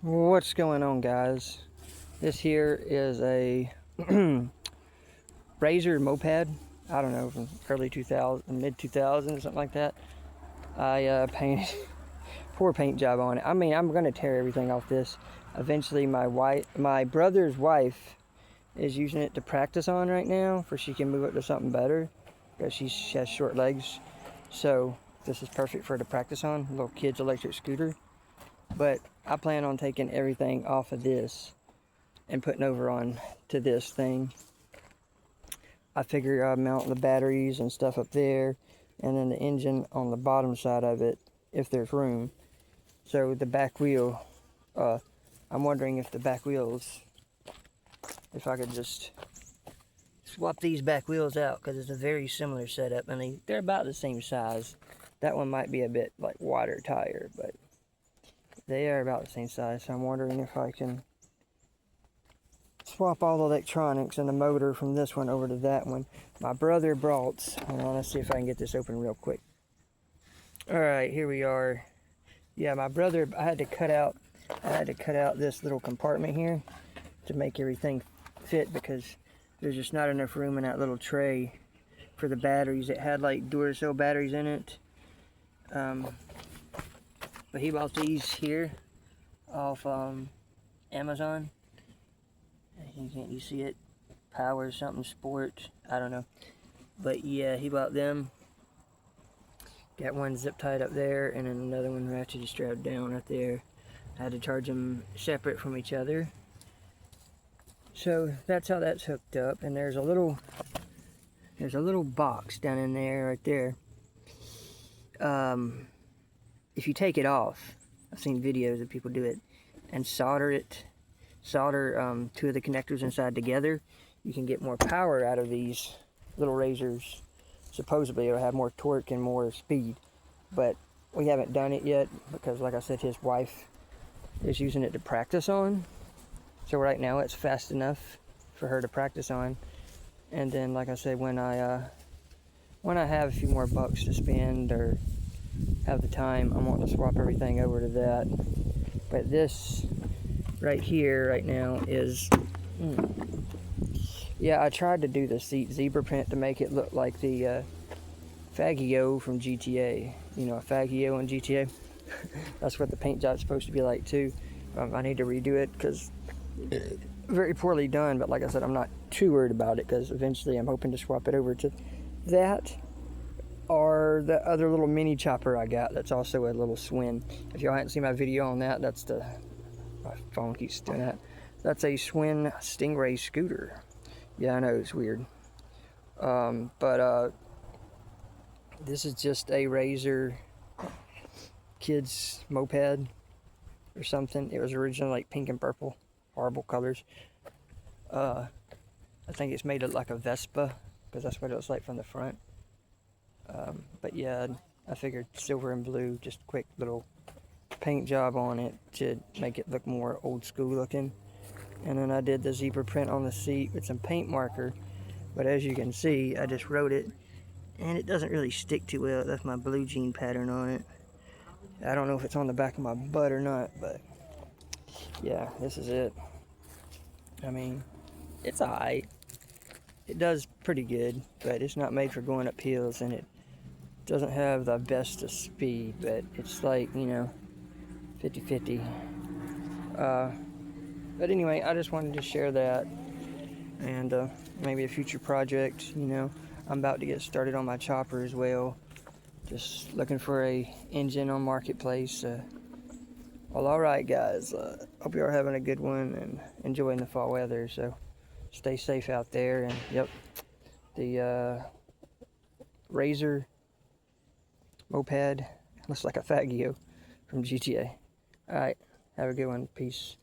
What's going on, guys? This here is a Razor moped. I don't know, from early 2000, mid 2000s, something like that. I painted poor paint job on it. I mean, I'm gonna tear everything off this. Eventually, my brother's wife is using it to practice on right now, for she can move up to something better because she has short legs. So this is perfect for her to practice on, a little kid's electric scooter. But I plan on taking everything off of this and putting over on to this thing. I figure I'll mount the batteries and stuff up there, and then the engine on the bottom side of it if there's room. So the back wheel, I'm wondering if the back wheels, if I could just swap these back wheels out, because it's a very similar setup and they're about the same size. That one might be a bit like water tire, but they are about the same size. So I'm wondering if I can swap all the electronics and the motor from this one over to that one. My brother brought, hold on, let's see if I can get this open real quick. Alright, here we are. Yeah, my brother, I had to cut out this little compartment here to make everything fit, because there's just not enough room in that little tray for the batteries. It had like Duracell batteries in it. But he bought these here off Amazon. You see it? Power something sport. I don't know. But yeah, he bought them. Got one zip tied up there, and then another one ratcheted strapped down right there. I had to charge them separate from each other. So that's how that's hooked up. And there's a little box down in there, right there. If you take it off, I've seen videos of people do it, and solder two of the connectors inside together, you can get more power out of these little razors. Supposedly it'll have more torque and more speed, but we haven't done it yet because, like I said, his wife is using it to practice on. So right now it's fast enough for her to practice on, and then, like I said, when I have a few more bucks to spend or have the time, I'm wanting to swap everything over to that. But this right here right now is yeah, I tried to do the zebra print to make it look like the Faggio from GTA. You know, a Faggio in GTA. That's what the paint job's supposed to be like too. I need to redo it because very poorly done, but like I said, I'm not too worried about it because eventually I'm hoping to swap it over to that, or the other little mini chopper I got that's also a little Swin. If y'all hadn't seen my video on that, that's the, my phone keeps doing that. That's a Swin Stingray scooter. Yeah, I know, it's weird. But this is just a Razor kids moped or something. It was originally like pink and purple, horrible colors. I think it's made it like a Vespa, because that's what it looks like from the front. But yeah, I figured silver and blue, just quick little paint job on it to make it look more old school looking. And then I did the zebra print on the seat with some paint marker, but as you can see, I just wrote it and it doesn't really stick too well. That's my blue jean pattern on it. I don't know if it's on the back of my butt or not, but yeah, this is it. I mean, it's alright. It does pretty good, but it's not made for going up hills, and it doesn't have the best of speed, but it's like, you know, 50-50. But anyway, I just wanted to share that, and maybe a future project, you know. I'm about to get started on my chopper as well. Just looking for a engine on Marketplace. Well, alright guys, hope you are having a good one and enjoying the fall weather, so stay safe out there. And yep, the Razor moped looks like a Faggio from GTA. Alright, have a good one. Peace.